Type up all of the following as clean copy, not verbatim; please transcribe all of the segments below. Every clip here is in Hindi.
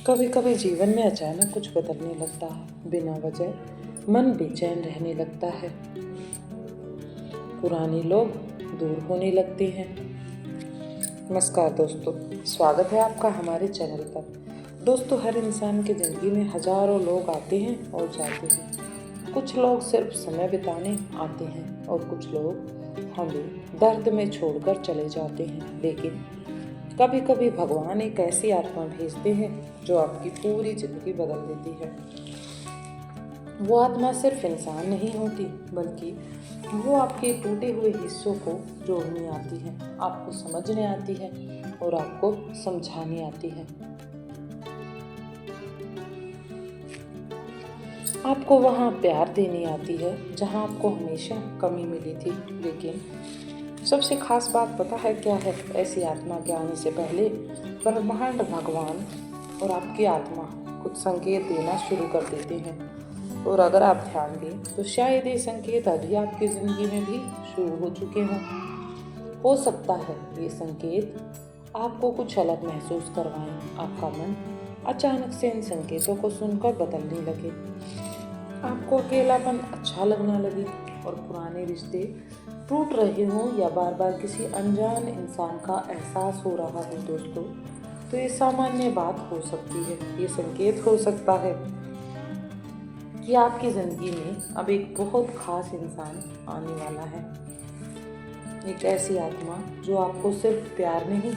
कभी कभी जीवन में अचानक कुछ बदलने लगता है, बिना वजह मन बेचैन रहने लगता है। पुराने लोग दूर होने लगते हैं। नमस्कार दोस्तों, स्वागत है आपका हमारे चैनल पर। दोस्तों, हर इंसान की ज़िंदगी में हजारों लोग आते हैं और जाते हैं। कुछ लोग सिर्फ समय बिताने आते हैं और कुछ लोग हमें दर्द में छोड़कर चले जाते हैं। लेकिन कभी कभी भगवान एक ऐसी आत्मा भेजते हैं जो आपकी पूरी जिंदगी बदल देती है। वो आत्मा सिर्फ इंसान नहीं होती, बल्कि वो आपके टूटे हुए हिस्सों को जोड़ने आती है, आपको समझने आती है और आपको समझाने आती है। आपको वहाँ प्यार देने आती है जहाँ आपको हमेशा कमी मिली थी। लेकिन सबसे खास बात पता है क्या है? ऐसी आत्मा के आने से पहले ब्रह्मांड, भगवान और आपकी आत्मा कुछ संकेत देना शुरू कर देते हैं। और अगर आप ध्यान दें तो शायद ये संकेत अभी आपकी ज़िंदगी में भी शुरू हो चुके हों। हो सकता है ये संकेत आपको कुछ अलग महसूस करवाएं। आपका मन अचानक से इन संकेतों को सुनकर बदलने लगे, आपको अकेलापन अच्छा लगना लगे और पुराने रिश्ते टूट रहे हों या बार बार किसी अनजान इंसान का एहसास हो रहा हो दोस्तों, तो ये सामान्य बात हो सकती है। ये संकेत हो सकता है कि आपकी ज़िंदगी में अब एक बहुत खास इंसान आने वाला है। एक ऐसी आत्मा जो आपको सिर्फ प्यार नहीं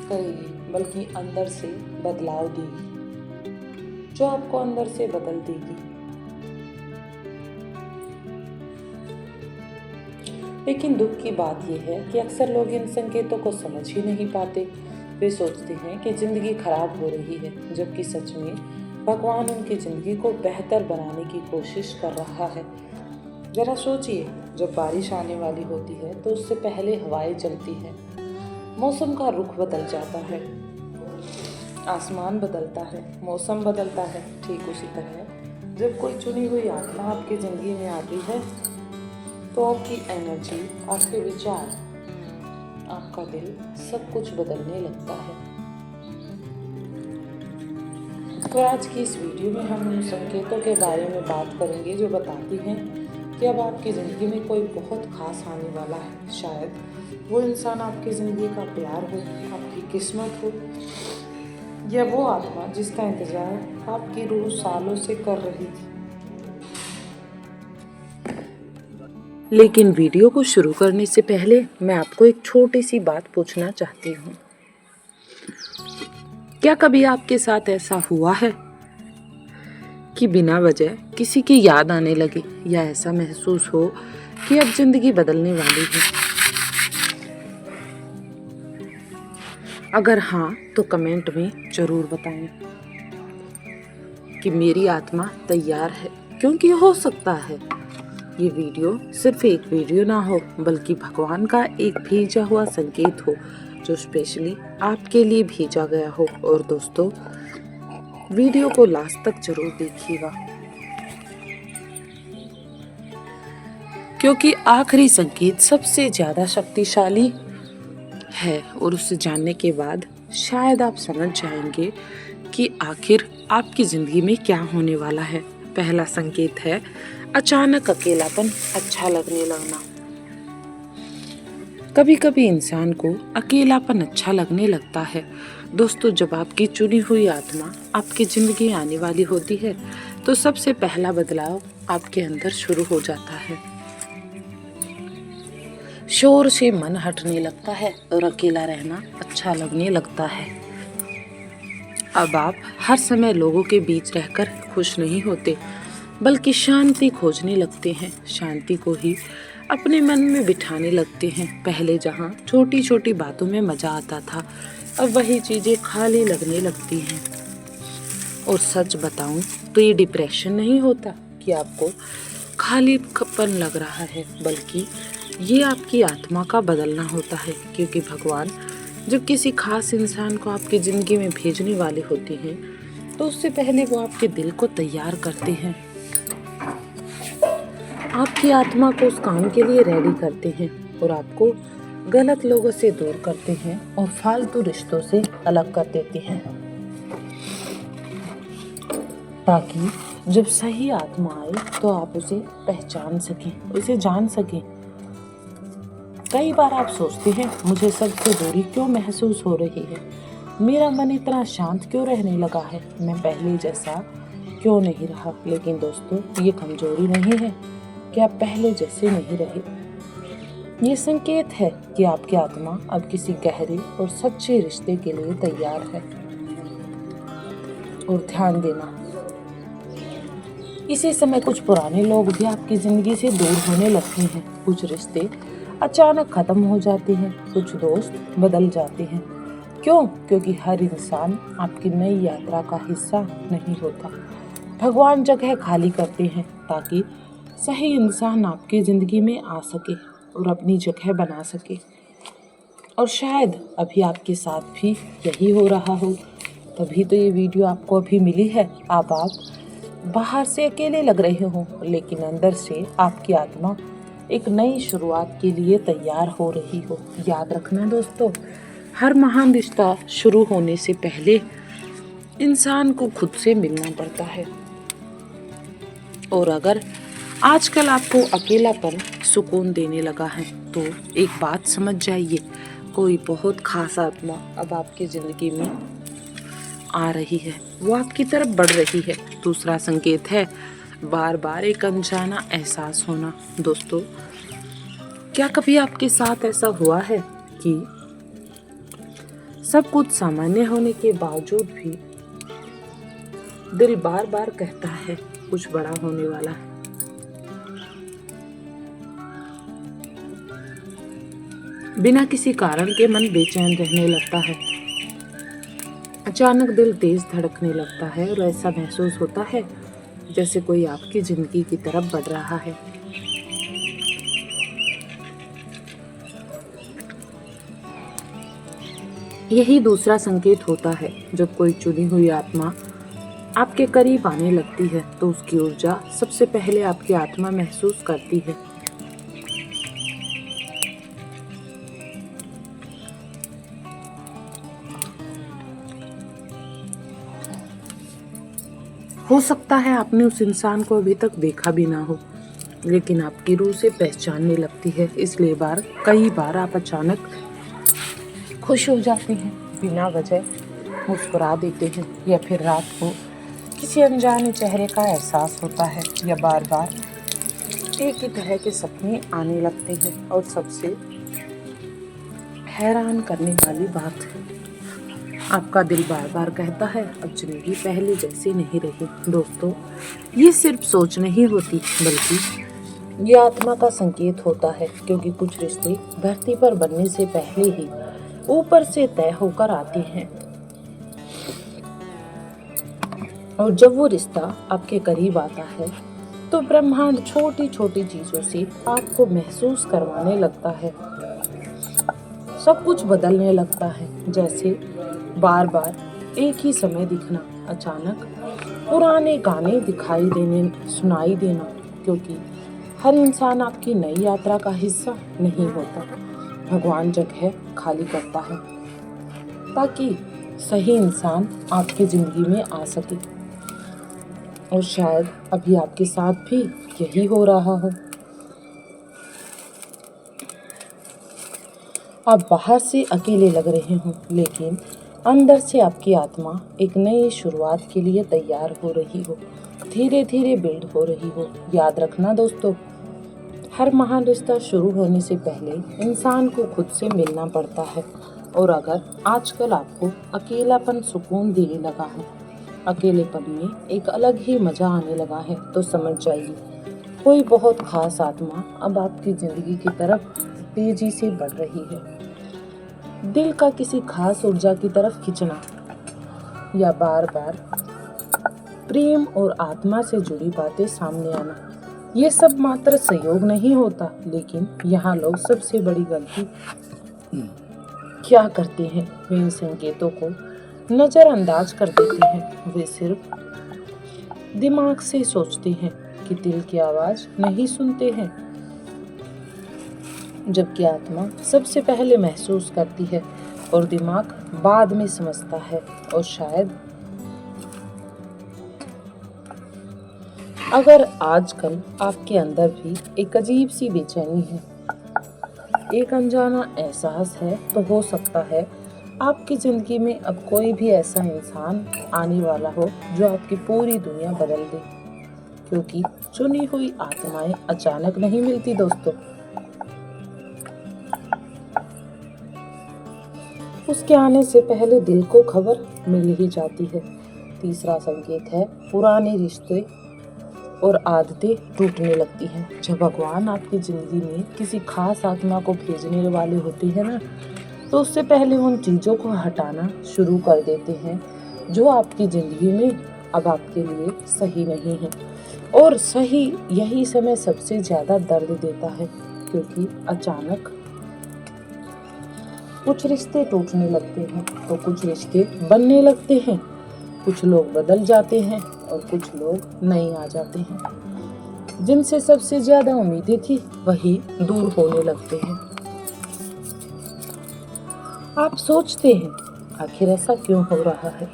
करेगी, बल्कि अंदर से बदलाव देगी, जो आपको अंदर से बदल देगी। लेकिन दुख की बात यह है कि अक्सर लोग इन संकेतों को समझ ही नहीं पाते। वे सोचते हैं कि ज़िंदगी खराब हो रही है, जबकि सच में भगवान उनकी ज़िंदगी को बेहतर बनाने की कोशिश कर रहा है। ज़रा सोचिए, जब बारिश आने वाली होती है तो उससे पहले हवाएं चलती हैं, मौसम का रुख बदल जाता है, आसमान बदलता है, मौसम बदलता है। ठीक उसी तरह जब कोई चुनी हुई आत्मा आपकी ज़िंदगी में आती है तो आपकी एनर्जी, आपके विचार, आपका दिल, सब कुछ बदलने लगता है। तो आज की इस वीडियो में हम उन संकेतों के बारे में बात करेंगे जो बताती हैं कि अब आपकी ज़िंदगी में कोई बहुत खास आने वाला है। शायद वो इंसान आपकी ज़िंदगी का प्यार हो, आपकी किस्मत हो, या वो आत्मा जिसका इंतज़ार आपकी रूह सालों से कर रही थी। लेकिन वीडियो को शुरू करने से पहले मैं आपको एक छोटी सी बात पूछना चाहती हूँ। क्या कभी आपके साथ ऐसा हुआ है कि बिना वजह किसी की याद आने लगे, या ऐसा महसूस हो कि अब जिंदगी बदलने वाली है? अगर हाँ तो कमेंट में जरूर बताएं कि मेरी आत्मा तैयार है, क्योंकि हो सकता है ये वीडियो सिर्फ एक वीडियो ना हो, बल्कि भगवान का एक भेजा हुआ संकेत हो जो स्पेशली आपके लिए भेजा गया हो। और दोस्तों, वीडियो को लास्ट तक जरूर देखिएगा, क्योंकि आखिरी संकेत सबसे ज्यादा शक्तिशाली है और उसे जानने के बाद शायद आप समझ जाएंगे कि आखिर आपकी जिंदगी में क्या होने वाला है। पहला संकेत है अचानक अकेलापन अच्छा लगने लगना। कभी कभी इंसान को अकेलापन अच्छा लगने लगता है दोस्तों। जब आपकी चुनी हुई आत्मा आपकी जिंदगी आने वाली होती है तो सबसे पहला बदलाव आपके अंदर शुरू हो जाता है। शोर से मन हटने लगता है और अकेला रहना अच्छा लगने लगता है। अब आप हर समय लोगों के बीच रहकर खुश नहीं होते, बल्कि शांति खोजने लगते हैं, शांति को ही अपने मन में बिठाने लगते हैं। पहले जहाँ छोटी छोटी बातों में मजा आता था, अब वही चीजें खाली लगने लगती हैं। और सच बताऊं तो ये डिप्रेशन नहीं होता कि आपको खालीपन लग रहा है, बल्कि ये आपकी आत्मा का बदलना होता है। क्योंकि भगवान जब किसी खास इंसान को आपकी जिंदगी में भेजने वाले होते हैं तो उससे पहले वो आपके दिल को तैयार करते हैं, आपकी आत्मा को उस काम के लिए रेडी करते हैं और आपको गलत लोगों से दूर करते हैं और फालतू रिश्तों से अलग कर देते हैं। ताकि जब सही आत्मा आए तो आप उसे पहचान सकें, उसे जान सकें। कई बार आप सोचते हैं, मुझे सबसे दूरी क्यों महसूस हो रही है, मेरा मन इतना शांत क्यों रहने लगा है, मैं पहले जैसा क्यों नहीं रहा। लेकिन दोस्तों, ये कमजोरी नहीं है कि आप पहले जैसे नहीं रहे। ये संकेत है कि आपकी आत्मा अब किसी गहरे और सच्चे रिश्ते के लिए तैयार है। और ध्यान देना, इसी समय कुछ पुराने लोग भी आपकी जिंदगी से दूर होने लगते हैं। कुछ रिश्ते अचानक खत्म हो जाते हैं, कुछ दोस्त बदल जाते हैं। क्यों? क्योंकि हर इंसान आपकी नई यात्रा का हिस्सा नहीं होता। भगवान जगह खाली करते हैं ताकि सही इंसान आपकी जिंदगी में आ सके और अपनी जगह बना सके। और शायद अभी आपके साथ भी यही हो रहा हो, तभी तो ये वीडियो आपको अभी मिली है। आप बाहर से अकेले लग रहे हो, लेकिन अंदर से आपकी आत्मा एक नई शुरुआत के लिए तैयार हो रही हो। याद रखना दोस्तों, हर महान रिश्ता शुरू होने से पहले इंसान को खुद से मिलना पड़ता है। और अगर आजकल आपको अकेलापन सुकून देने लगा है तो एक बात समझ जाइए, कोई बहुत खास आत्मा अब आपकी जिंदगी में आ रही है, वो आपकी तरफ बढ़ रही है। दूसरा संकेत है बार बार एक अनजाना एहसास होना। दोस्तों, क्या कभी आपके साथ ऐसा हुआ है कि सब कुछ सामान्य होने के बावजूद भी दिल बार बार कहता है कुछ बड़ा होने वाला है? बिना किसी कारण के मन बेचैन रहने लगता है, अचानक दिल तेज धड़कने लगता है और ऐसा महसूस होता है जैसे कोई आपकी जिंदगी की तरफ बढ़ रहा है। यही दूसरा संकेत होता है। जब कोई चुनी हुई आत्मा आपके करीब आने लगती है तो उसकी ऊर्जा सबसे पहले आपकी आत्मा महसूस करती है। हो सकता है आपने उस इंसान को अभी तक देखा भी ना हो, लेकिन आपकी रूह से पहचानने लगती है। इसलिए कई बार आप अचानक खुश हो जाते हैं, बिना वजह मुस्कुरा देते हैं, या फिर रात को किसी अनजाने चेहरे का एहसास होता है, या बार बार एक ही तरह के सपने आने लगते हैं। और सबसे हैरान करने वाली बात है, आपका दिल बार बार कहता है अब जिंदगी पहले जैसी नहीं रही। दोस्तों, ये सिर्फ सोच नहीं होती, बल्कि ये आत्मा का संकेत होता है, क्योंकि कुछ रिश्ते धरती पर बनने से पहले ही ऊपर से तय होकर आते हैं। और जब वो रिश्ता आपके करीब आता है तो ब्रह्मांड छोटी छोटी चीजों से आपको महसूस करवाने लगता है। सब कुछ बदलने लगता है, जैसे बार बार एक ही समय दिखना, अचानक पुराने गाने सुनाई देना, क्योंकि हर इंसान आपकी नई यात्रा का हिस्सा नहीं होता। भगवान जगह खाली करता है ताकि सही इंसान आपकी जिंदगी में आ सके। और शायद अभी आपके साथ भी यही हो रहा हो। आप बाहर से अकेले लग रहे हो, लेकिन अंदर से आपकी आत्मा एक नई शुरुआत के लिए तैयार हो रही हो, धीरे धीरे बिल्ड हो रही हो। याद रखना दोस्तों, हर महान रिश्ता शुरू होने से पहले इंसान को खुद से मिलना पड़ता है। और अगर आजकल आपको अकेलापन सुकून देने लगा है, अकेलेपन में एक अलग ही मजा आने लगा है, तो समझ जाइए कोई बहुत खास आत्मा अब आपकी जिंदगी की तरफ तेजी से बढ़ रही है। दिल का किसी खास ऊर्जा की तरफ खिंचना, या बार बार प्रेम और आत्मा से जुड़ी बातें सामने आना, ये सब मात्र संयोग नहीं होता। लेकिन यहाँ लोग सबसे बड़ी गलती क्या करते हैं, वे इन संकेतों को नजरअंदाज कर देते हैं। वे सिर्फ दिमाग से सोचते हैं कि दिल की आवाज नहीं सुनते हैं, जबकि आत्मा सबसे पहले महसूस करती है और दिमाग बाद में समझता है। और शायद अगर आजकल आपके अंदर भी एक अजीब सी बेचैनी है, एक अनजाना एहसास है, तो हो सकता है आपकी ज़िंदगी में अब कोई भी ऐसा इंसान आने वाला हो जो आपकी पूरी दुनिया बदल दे। क्योंकि चुनी हुई आत्माएं अचानक नहीं मिलती दोस्तों, उसके आने से पहले दिल को खबर मिल ही जाती है। तीसरा संकेत है पुराने रिश्ते और आदतें टूटने लगती हैं। जब भगवान आपकी ज़िंदगी में किसी खास आत्मा को भेजने वाले होते हैं ना, तो उससे पहले उन चीज़ों को हटाना शुरू कर देते हैं जो आपकी ज़िंदगी में अब आपके लिए सही नहीं है। और सही यही समय सबसे ज़्यादा दर्द देता है, क्योंकि अचानक कुछ रिश्ते टूटने लगते हैं तो कुछ रिश्ते बनने लगते हैं, कुछ लोग बदल जाते हैं और कुछ लोग नए आ जाते हैं। जिनसे सबसे ज्यादा उम्मीदें थी वही दूर होने लगते हैं। आप सोचते हैं आखिर ऐसा क्यों हो रहा है,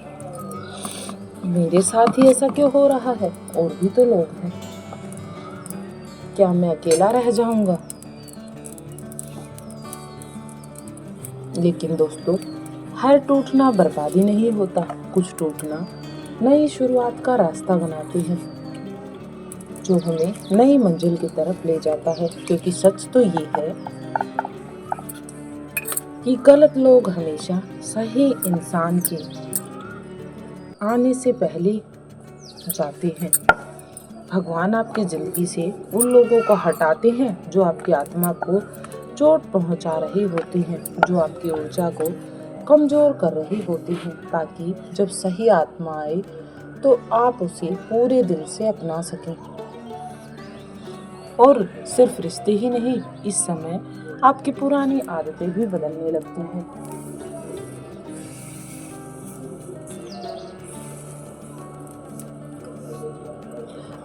मेरे साथ ही ऐसा क्यों हो रहा है, और भी तो लोग हैं, क्या मैं अकेला रह जाऊंगा। लेकिन दोस्तों, हर टूटना बर्बादी नहीं होता, कुछ टूटना नई शुरुआत का रास्ता बनाते हैं जो हमें नई मंजिल की तरफ ले जाता है। क्योंकि सच तो ये है कि गलत लोग हमेशा सही इंसान के आने से पहले जाते हैं। भगवान आपकी जिंदगी से उन लोगों को हटाते हैं जो आपकी आत्मा को चोट पहुंचा रहे होते हैं, जो आपकी ऊर्जा को कमजोर कर रही होती हैं, ताकि जब सही आत्मा आए तो आप उसे पूरे दिल से अपना सकें। और सिर्फ रिश्ते ही नहीं, इस समय आपकी पुरानी आदतें भी बदलने लगती हैं।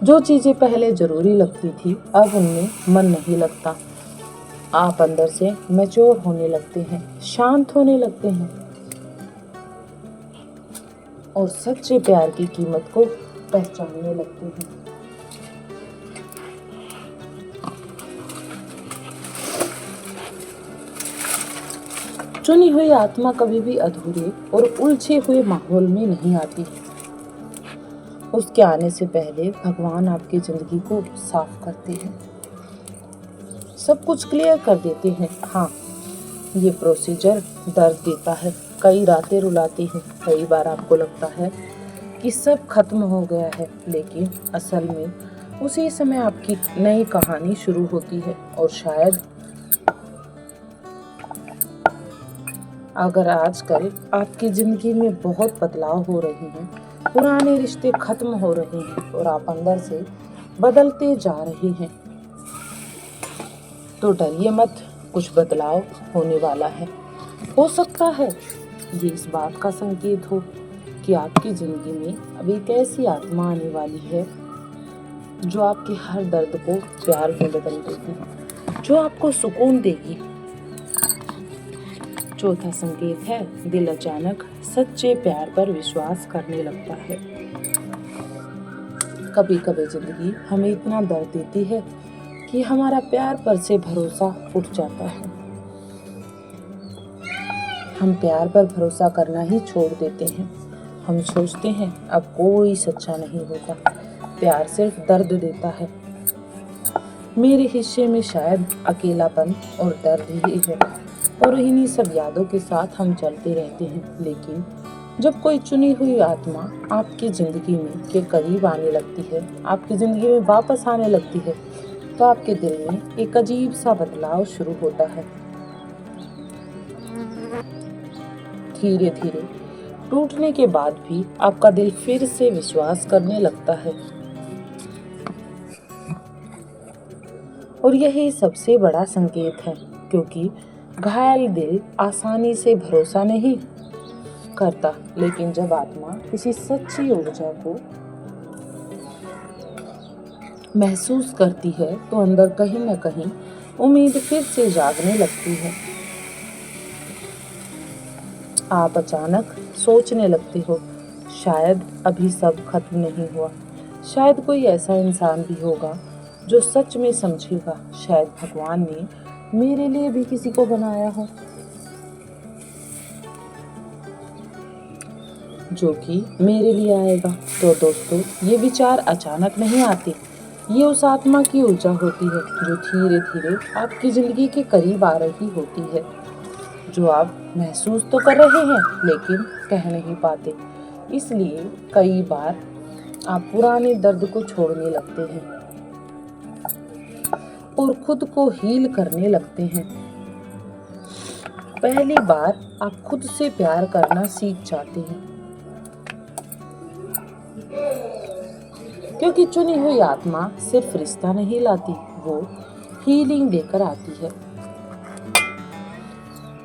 जो चीजें पहले जरूरी लगती थी अब उनमें मन नहीं लगता। आप अंदर से मैच्योर होने लगते हैं, शांत होने लगते हैं और सच्चे प्यार की कीमत को पहचानने लगते हैं। चुनी हुई आत्मा कभी भी अधूरे और उलझे हुए माहौल में नहीं आती। उसके आने से पहले भगवान आपकी जिंदगी को साफ करते हैं, सब कुछ क्लियर कर देते हैं। हाँ, ये प्रोसीजर दर्द देता है, कई रातें रुलाती हैं, कई बार आपको लगता है कि सब खत्म हो गया है, लेकिन असल में उसी समय आपकी नई कहानी शुरू होती है। और शायद अगर आजकल आपकी जिंदगी में बहुत बदलाव हो रहे हैं, पुराने रिश्ते खत्म हो रहे हैं और आप अंदर से बदलते जा रहे हैं, तो डरिए मत, कुछ बदलाव होने वाला है। हो सकता है ये इस बात का संकेत हो कि आपकी जिंदगी में अब एक ऐसी आत्मा आने वाली है जो आपके हर दर्द को प्यार में बदल देगी, जो आपको सुकून देगी। चौथा संकेत है दिल अचानक सच्चे प्यार पर विश्वास करने लगता है। कभी कभी जिंदगी हमें इतना दर्द देती है कि हमारा प्यार पर से भरोसा उठ जाता है। हम प्यार पर भरोसा करना ही छोड़ देते हैं। हम सोचते हैं अब कोई सच्चा नहीं होगा, प्यार सिर्फ दर्द देता है, मेरे हिस्से में शायद अकेलापन और दर्द ही है। और इन्हीं सब यादों के साथ हम चलते रहते हैं। लेकिन जब कोई चुनी हुई आत्मा आपकी जिंदगी में के करीब आने लगती है, आपकी जिंदगी में वापस आने लगती है, तो आपके दिल में एक अजीब सा बदलाव शुरू होता है। धीरे धीरे टूटने के बाद भी आपका दिल फिर से विश्वास करने लगता है। और यही सबसे बड़ा संकेत है, क्योंकि घायल दिल आसानी से भरोसा नहीं करता, लेकिन जब आत्मा किसी सच्ची ऊर्जा को महसूस करती है तो अंदर कहीं न कहीं उम्मीद फिर से जागने लगती है। आप अचानक सोचने लगते हो शायद अभी सब खत्म नहीं हुआ, शायद कोई ऐसा इंसान भी होगा जो सच में समझेगा, शायद भगवान ने मेरे लिए भी किसी को बनाया हो, जो कि मेरे लिए आएगा। तो दोस्तों, ये विचार अचानक नहीं आते, ये उस आत्मा की ऊर्जा होती है जो धीरे धीरे आपकी जिंदगी के करीब आ रही होती है, जो आप महसूस तो कर रहे हैं लेकिन कह नहीं पाते। इसलिए कई बार आप पुराने दर्द को छोड़ने लगते हैं और खुद को हील करने लगते हैं। पहली बार आप खुद से प्यार करना सीख जाते हैं, क्योंकि चुनी हुई आत्मा सिर्फ रिश्ता नहीं लाती, वो हीलिंग लेकर आती है।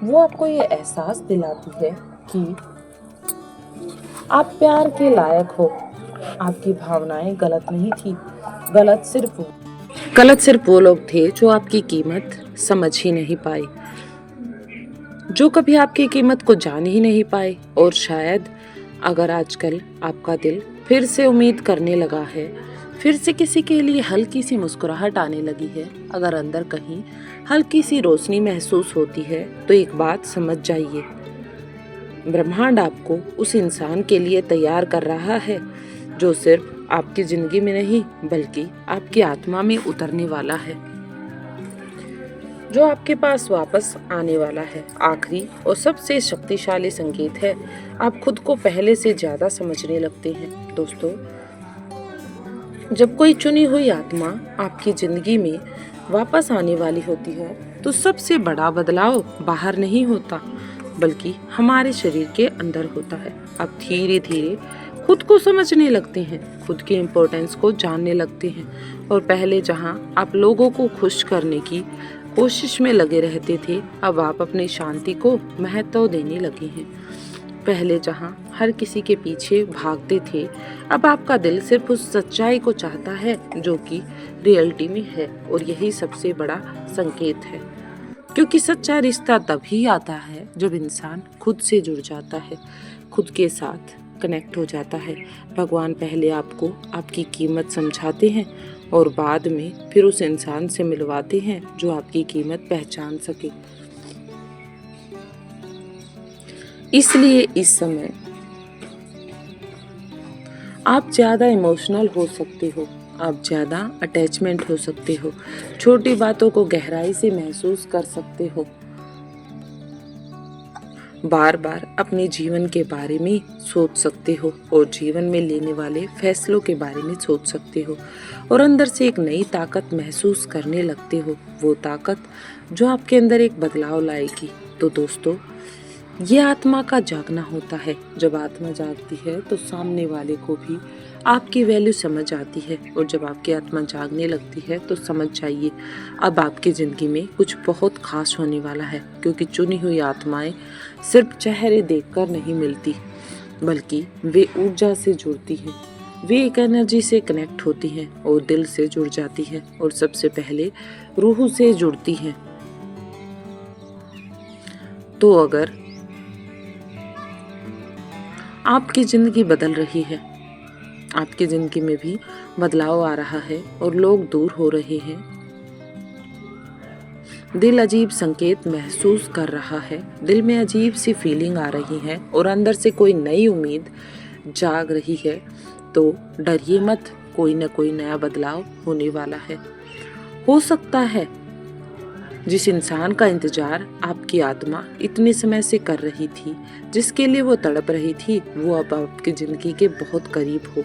वो आपको ये एहसास दिलाती है कि आप प्यार के लायक हो। आपकी भावनाएं गलत नहीं थी, गलत सिर्फ वो लोग थे जो आपकी कीमत समझ ही नहीं पाए, जो कभी आपकी कीमत को जान ही नहीं पाए। और शायद अगर आजकल आपका दिल फिर से उम्मीद करने लगा है, फिर से किसी के लिए हल्की सी मुस्कुराहट आने लगी है, अगर अंदर कहीं हल्की सी रोशनी महसूस होती है, तो एक बात समझ जाइए, ब्रह्मांड आपको उस इंसान के लिए तैयार कर रहा है जो सिर्फ आपकी जिंदगी में नहीं बल्कि आपकी आत्मा में उतरने वाला है, जो आपके पास वापस आने वाला है। आखिरी और सबसे शक्तिशाली संकेत है, आप खुद को पहले से ज्यादा समझने लगते हैं। दोस्तों, जब कोई चुनी हुई आत्मा आपकी जिंदगी में वापस आने वाली होती है, तो सबसे बड़ा बदलाव बाहर नहीं होता बल्कि हमारे शरीर के अंदर होता है। आप धीरे धीरे खुद को समझने लगते हैं, खुद की इम्पोर्टेंस को जानने लगते हैं, और पहले जहां आप लोगों को खुश करने की कोशिश में लगे रहते थे, अब आप अपनी शांति को महत्व देने लगे हैं। पहले जहां हर किसी के पीछे भागते थे, अब आपका दिल सिर्फ उस सच्चाई को चाहता है जो कि रियलिटी में है, और यही सबसे बड़ा संकेत है, क्योंकि सच्चा रिश्ता तभी आता है जब इंसान खुद से जुड़ जाता है, खुद के साथ कनेक्ट हो जाता है। भगवान पहले आपको आपकी कीमत समझाते हैं और बाद में फिर उस इंसान से मिलवाते हैं जो आपकी कीमत पहचान सके। इसलिए इस समय आप ज्यादा इमोशनल हो सकते हो, आप ज्यादा अटैचमेंट हो सकते हो, छोटी बातों को गहराई से महसूस कर सकते हो, बार बार अपने जीवन के बारे में सोच सकते हो और जीवन में लेने वाले फैसलों के बारे में सोच सकते हो, और अंदर से एक नई ताकत महसूस करने लगते हो, वो ताकत जो आपके अंदर एक बदलाव लाएगी। तो दोस्तों, ये आत्मा का जागना होता है। जब आत्मा जागती है तो सामने वाले को भी आपकी वैल्यू समझ आती है, और जब आपकी आत्मा जागने लगती है तो समझ जाइए अब आपकी ज़िंदगी में कुछ बहुत खास होने वाला है, क्योंकि चुनी हुई आत्माएं सिर्फ चेहरे देखकर नहीं मिलती बल्कि वे ऊर्जा से जुड़ती हैं, वे एक एनर्जी से कनेक्ट होती हैं और दिल से जुड़ जाती हैं, और सबसे पहले रूह से जुड़ती हैं। तो अगर आपकी ज़िंदगी बदल रही है, आपकी ज़िंदगी में भी बदलाव आ रहा है और लोग दूर हो रहे हैं, दिल अजीब संकेत महसूस कर रहा है, दिल में अजीब सी फीलिंग आ रही है और अंदर से कोई नई उम्मीद जाग रही है, तो डरिए मत, कोई न कोई नया बदलाव होने वाला है। हो सकता है जिस इंसान का इंतजार आपकी आत्मा इतने समय से कर रही थी, जिसके लिए वो तड़प रही थी, वो अब आपकी ज़िंदगी के बहुत करीब हो।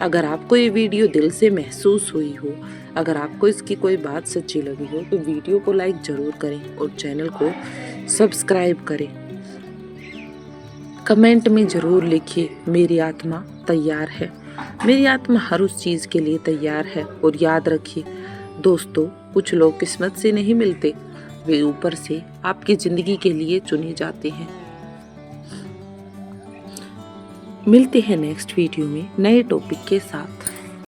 अगर आपको ये वीडियो दिल से महसूस हुई हो, अगर आपको इसकी कोई बात सच्ची लगी हो, तो वीडियो को लाइक ज़रूर करें और चैनल को सब्सक्राइब करें। कमेंट में ज़रूर लिखिए, मेरी आत्मा तैयार है, मेरी आत्मा हर उस चीज़ के लिए तैयार है। और याद रखिए दोस्तों, कुछ लोग किस्मत से नहीं मिलते, वे ऊपर से आपकी जिंदगी के लिए चुने जाते हैं। मिलते हैं नेक्स्ट वीडियो में नए टॉपिक के साथ।